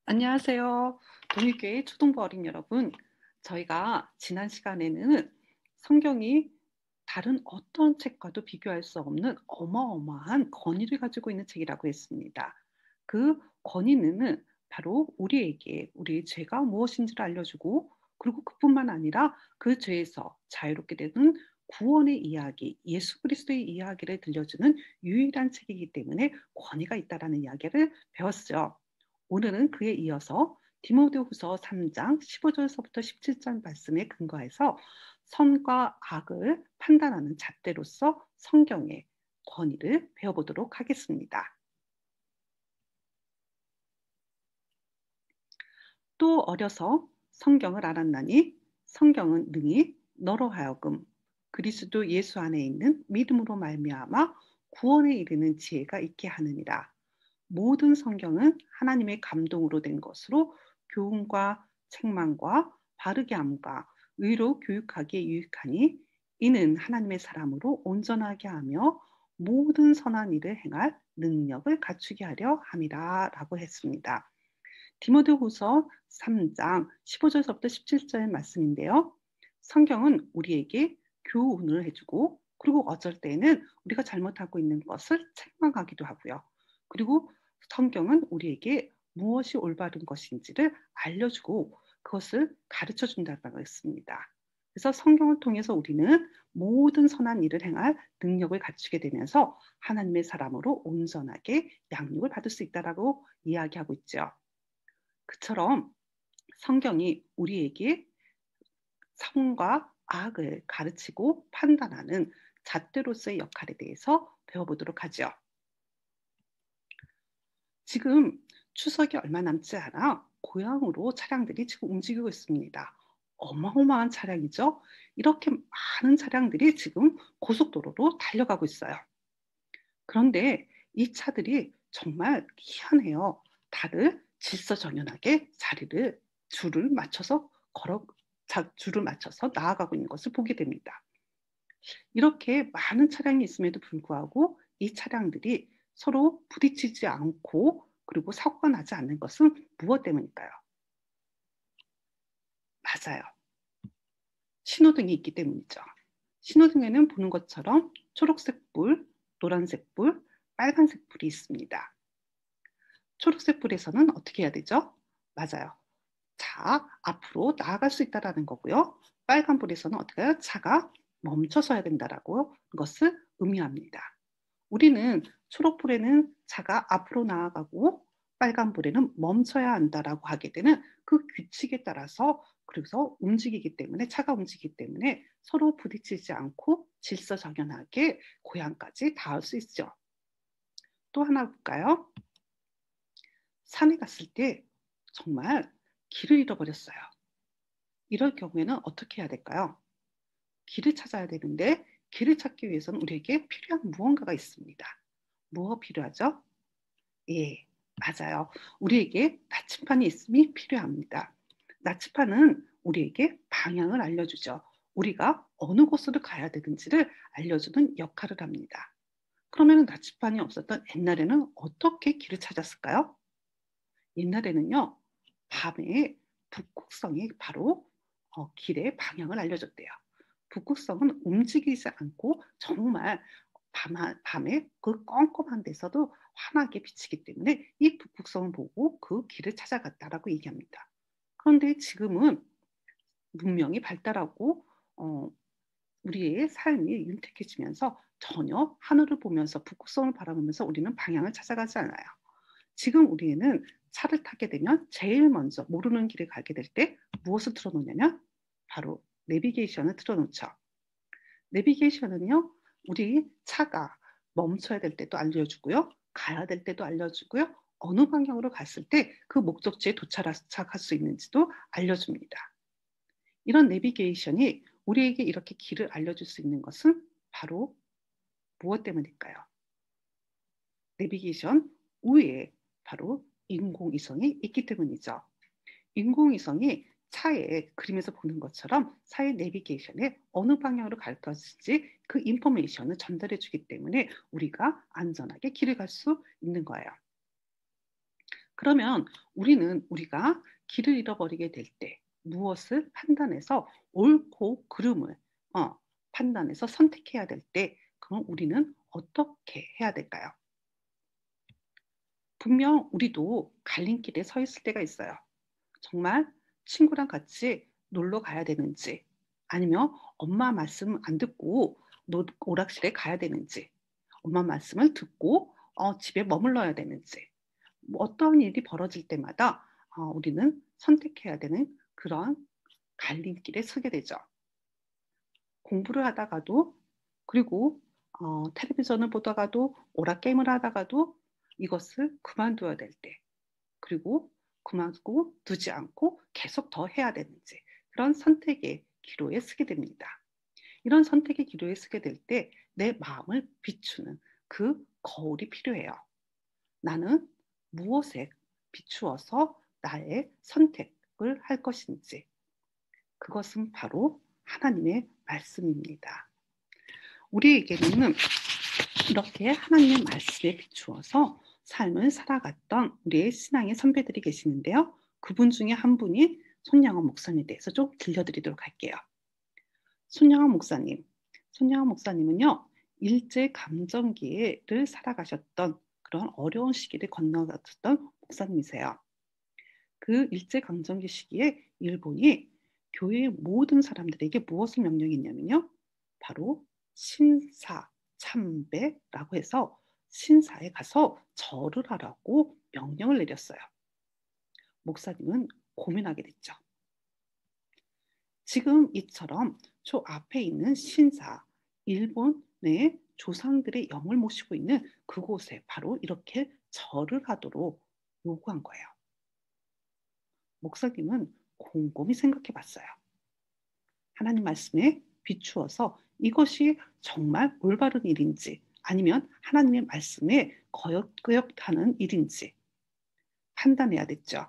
안녕하세요. 동일교회 초등부 어린 여러분. 저희가 지난 시간에는 성경이 다른 어떤 책과도 비교할 수 없는 어마어마한 권위를 가지고 있는 책이라고 했습니다. 그 권위는 바로 우리에게 우리의 죄가 무엇인지를 알려주고, 그리고 그뿐만 아니라 그 죄에서 자유롭게 되는 구원의 이야기, 예수 그리스도의 이야기를 들려주는 유일한 책이기 때문에 권위가 있다라는 이야기를 배웠죠. 오늘은 그에 이어서 디모데후서 3장 15절서부터 17절 말씀에 근거해서 선과 악을 판단하는 잣대로서 성경의 권위를 배워보도록 하겠습니다. 또 어려서 성경을 알았나니 성경은 능히 너로 하여금 그리스도 예수 안에 있는 믿음으로 말미암아 구원에 이르는 지혜가 있게 하느니라. 모든 성경은 하나님의 감동으로 된 것으로 교훈과 책망과 바르게 함과 의로 교육하기에 유익하니 이는 하나님의 사람으로 온전하게 하며 모든 선한 일을 행할 능력을 갖추게 하려 함이라라고 했습니다. 디모데후서 3장 15절부터 17절 말씀인데요. 성경은 우리에게 교훈을 해주고, 그리고 어쩔 때는 우리가 잘못하고 있는 것을 책망하기도 하고요. 그리고 성경은 우리에게 무엇이 올바른 것인지를 알려주고 그것을 가르쳐 준다고 했습니다. 그래서 성경을 통해서 우리는 모든 선한 일을 행할 능력을 갖추게 되면서 하나님의 사람으로 온전하게 양육을 받을 수 있다라고 이야기하고 있죠. 그처럼 성경이 우리에게 선과 악을 가르치고 판단하는 잣대로서의 역할에 대해서 배워보도록 하죠. 지금 추석이 얼마 남지 않아 고향으로 차량들이 지금 움직이고 있습니다. 어마어마한 차량이죠. 이렇게 많은 차량들이 지금 고속도로로 달려가고 있어요. 그런데 이 차들이 정말 희한해요. 다들 질서정연하게 줄을 맞춰서 줄을 맞춰서 나아가고 있는 것을 보게 됩니다. 이렇게 많은 차량이 있음에도 불구하고 이 차량들이 서로 부딪히지 않고 그리고 사고가 나지 않는 것은 무엇 때문일까요? 맞아요. 신호등이 있기 때문이죠. 신호등에는 보는 것처럼 초록색 불, 노란색 불, 빨간색 불이 있습니다. 초록색 불에서는 어떻게 해야 되죠? 맞아요. 자, 앞으로 나아갈 수 있다라는 거고요. 빨간 불에서는 어떻게 해요? 차가 멈춰서야 된다라고 것을 의미합니다. 우리는 초록불에는 차가 앞으로 나아가고 빨간불에는 멈춰야 한다라고 하게 되는 그 규칙에 따라서, 그래서 움직이기 때문에, 차가 움직이기 때문에 서로 부딪히지 않고 질서정연하게 고향까지 닿을 수 있죠. 또 하나 볼까요? 산에 갔을 때 정말 길을 잃어버렸어요. 이럴 경우에는 어떻게 해야 될까요? 길을 찾아야 되는데 길을 찾기 위해서는 우리에게 필요한 무언가가 있습니다. 무엇 필요하죠? 예, 맞아요. 우리에게 나침반이 있음이 필요합니다. 나침반은 우리에게 방향을 알려주죠. 우리가 어느 곳으로 가야 되는지를 알려주는 역할을 합니다. 그러면 나침반이 없었던 옛날에는 어떻게 길을 찾았을까요? 옛날에는요, 밤에 북극성이 바로 길의 방향을 알려줬대요. 북극성은 움직이지 않고 정말 밤에 그 껌껌한 데서도 환하게 비치기 때문에 이 북극성을 보고 그 길을 찾아갔다라고 얘기합니다. 그런데 지금은 문명이 발달하고 어, 우리의 삶이 윤택해지면서 전혀 하늘을 보면서 북극성을 바라보면서 우리는 방향을 찾아가지 않아요. 지금 우리는 차를 타게 되면 제일 먼저 모르는 길을 가게 될 때 무엇을 틀어놓냐면 바로 내비게이션을 틀어놓죠. 내비게이션은요, 우리 차가 멈춰야 될 때도 알려주고요, 가야 될 때도 알려주고요, 어느 방향으로 갔을 때 그 목적지에 도착할 수 있는지도 알려줍니다. 이런 내비게이션이 우리에게 이렇게 길을 알려줄 수 있는 것은 바로 무엇 때문일까요? 내비게이션 위에 바로 인공위성이 있기 때문이죠. 인공위성이 차에 그림에서 보는 것처럼 차의 내비게이션에 어느 방향으로 갈 것인지 그 인포메이션을 전달해 주기 때문에 우리가 안전하게 길을 갈 수 있는 거예요. 그러면 우리는 우리가 길을 잃어버리게 될 때 무엇을 판단해서 옳고 그름을 판단해서 선택해야 될 때 그럼 우리는 어떻게 해야 될까요? 분명 우리도 갈림길에 서 있을 때가 있어요. 정말 친구랑 같이 놀러 가야 되는지 아니면 엄마 말씀 안 듣고 오락실에 가야 되는지 엄마 말씀을 듣고 집에 머물러야 되는지 뭐 어떤 일이 벌어질 때마다 우리는 선택해야 되는 그런 갈림길에 서게 되죠. 공부를 하다가도 그리고 텔레비전을 보다가도 오락게임을 하다가도 이것을 그만둬야 될 때 그리고 그만두고 두지 않고 계속 더 해야 되는지 그런 선택의 기로에 서게 됩니다. 이런 선택의 기로에 서게 될 때 내 마음을 비추는 그 거울이 필요해요. 나는 무엇에 비추어서 나의 선택을 할 것인지 그것은 바로 하나님의 말씀입니다. 우리에게는 이렇게 하나님의 말씀에 비추어서 삶을 살아갔던 우리의 신앙의 선배들이 계시는데요. 그분 중에 한 분이 손양원 목사님에 대해서 좀 들려드리도록 할게요. 손양원 목사님. 손양원 목사님은요. 일제 감정기를 살아가셨던 그런 어려운 시기를 건너갔던 목사님이세요. 그 일제 감정기 시기에 일본이 교회의 모든 사람들에게 무엇을 명령했냐면요. 바로 신사 참배라고 해서 신사에 가서 절을 하라고 명령을 내렸어요. 목사님은 고민하게 됐죠. 지금 이처럼 저 앞에 있는 신사, 일본의 조상들의 영을 모시고 있는 그곳에 바로 이렇게 절을 하도록 요구한 거예요. 목사님은 곰곰이 생각해 봤어요. 하나님 말씀에 비추어서 이것이 정말 올바른 일인지 아니면 하나님의 말씀에 거역하는 일인지 판단해야 됐죠.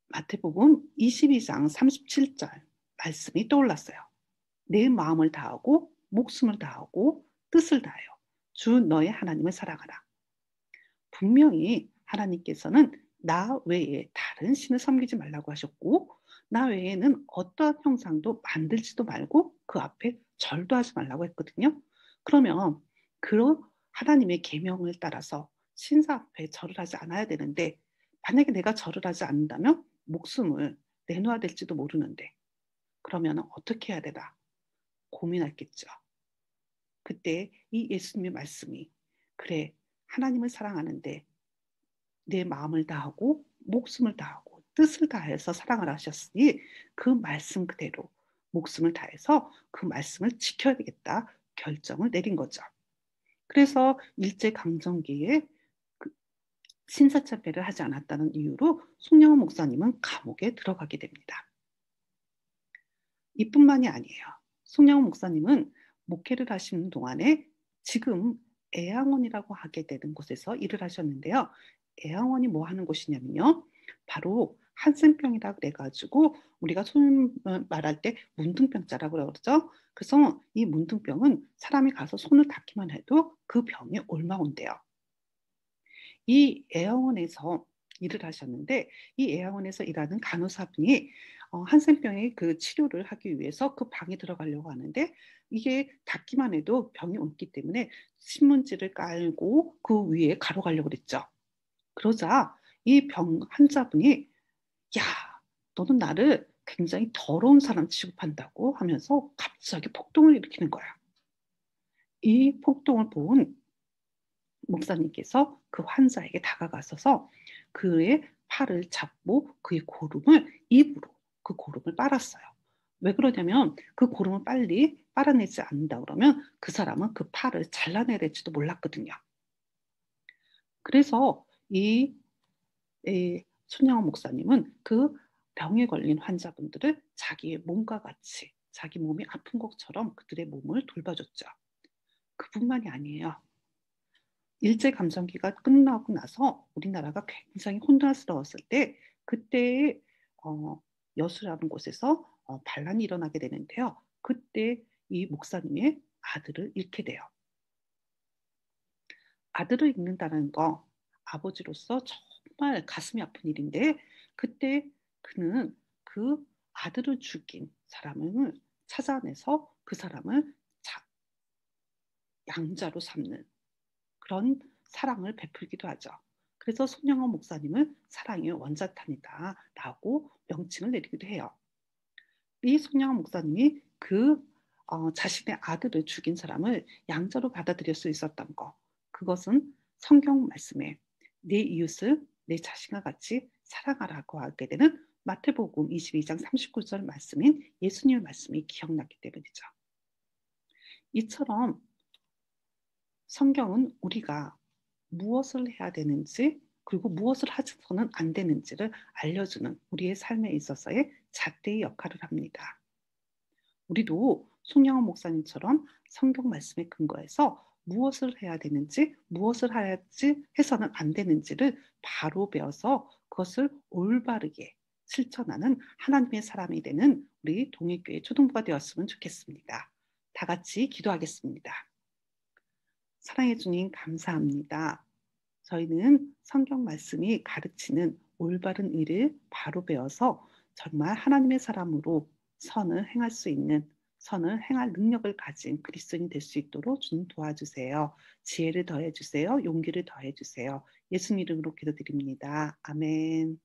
마태복음 22장 37절 말씀이 떠올랐어요. 내 마음을 다하고 목숨을 다하고 뜻을 다하여 주 너의 하나님을 사랑하라. 분명히 하나님께서는 나 외에 다른 신을 섬기지 말라고 하셨고 나 외에는 어떠한 형상도 만들지도 말고 그 앞에 절도 하지 말라고 했거든요. 그러면 그런 하나님의 계명을 따라서 신사 앞에 절을 하지 않아야 되는데 만약에 내가 절을 하지 않는다면 목숨을 내놓아야 될지도 모르는데 그러면 어떻게 해야 되나 고민했겠죠. 그때 이 예수님의 말씀이 그래 하나님을 사랑하는데 내 마음을 다하고 목숨을 다하고 뜻을 다해서 사랑을 하셨으니 그 말씀 그대로 목숨을 다해서 그 말씀을 지켜야 되겠다 결정을 내린 거죠. 그래서 일제강점기에 그 신사참배를 하지 않았다는 이유로 송영호 목사님은 감옥에 들어가게 됩니다. 이뿐만이 아니에요. 송영호 목사님은 목회를 하시는 동안에 지금 애양원이라고 하게 되는 곳에서 일을 하셨는데요. 애양원이 뭐 하는 곳이냐면요. 바로 한센병이라 그래가지고 우리가 손 말할 때 문둥병자라고 그러죠. 그래서 이 문둥병은 사람이 가서 손을 닿기만 해도 그 병이 옮아온대요. 이 애양원에서 일을 하셨는데 이 애양원에서 일하는 간호사분이 한센병의 그 치료를 하기 위해서 그 방에 들어가려고 하는데 이게 닿기만 해도 병이 옮기 때문에 신문지를 깔고 그 위에 가로가려고 그랬죠. 그러자 이 병 환자분이 야, 너는 나를 굉장히 더러운 사람 취급한다고 하면서 갑자기 폭동을 일으키는 거야. 이 폭동을 본 목사님께서 그 환자에게 다가가셔서 그의 팔을 잡고 그의 고름을 입으로 그 고름을 빨았어요. 왜 그러냐면 그 고름을 빨리 빨아내지 않는다 그러면 그 사람은 그 팔을 잘라내야 될지도 몰랐거든요. 그래서 이 손양원 목사님은 그 병에 걸린 환자분들을 자기의 몸과 같이 자기 몸이 아픈 것처럼 그들의 몸을 돌봐줬죠. 그뿐만이 아니에요. 일제감정기가 끝나고 나서 우리나라가 굉장히 혼란스러웠을 때 그때 여수라는 곳에서 반란이 일어나게 되는데요. 그때 이 목사님의 아들을 잃게 돼요. 아들을 잃는다는 거 아버지로서 정말 가슴이 아픈 일인데 그때 그는 그 아들을 죽인 사람을 찾아내서 그 사람을 양자로 삼는 그런 사랑을 베풀기도 하죠. 그래서 손영원 목사님은 사랑의 원자탄이다라고 명칭을 내리기도 해요. 이 손영원 목사님이 자신의 아들을 죽인 사람을 양자로 받아들일 수 있었던 것, 그것은 성경 말씀에 내 이웃을 내 자신과 같이 사랑하라고 하게 되는 마태복음 22장 39절 말씀인 예수님의 말씀이 기억났기 때문이죠. 이처럼 성경은 우리가 무엇을 해야 되는지 그리고 무엇을 하서는 안 되는지를 알려주는 우리의 삶에 있어서의 잣대의 역할을 합니다. 우리도 송영원 목사님처럼 성경 말씀에 근거해서 무엇을 해야 되는지 무엇을 해야지 해서는 안 되는지를 바로 배워서 그것을 올바르게 실천하는 하나님의 사람이 되는 우리 동일교회 초등부가 되었으면 좋겠습니다. 다 같이 기도하겠습니다. 사랑해 주님 감사합니다. 저희는 성경 말씀이 가르치는 올바른 일을 바로 배워서 정말 하나님의 사람으로 선을 행할 수 있는 선을 행할 능력을 가진 그리스도인이 될 수 있도록 주님 도와주세요. 지혜를 더해 주세요. 용기를 더해 주세요. 예수님 이름으로 기도드립니다. 아멘.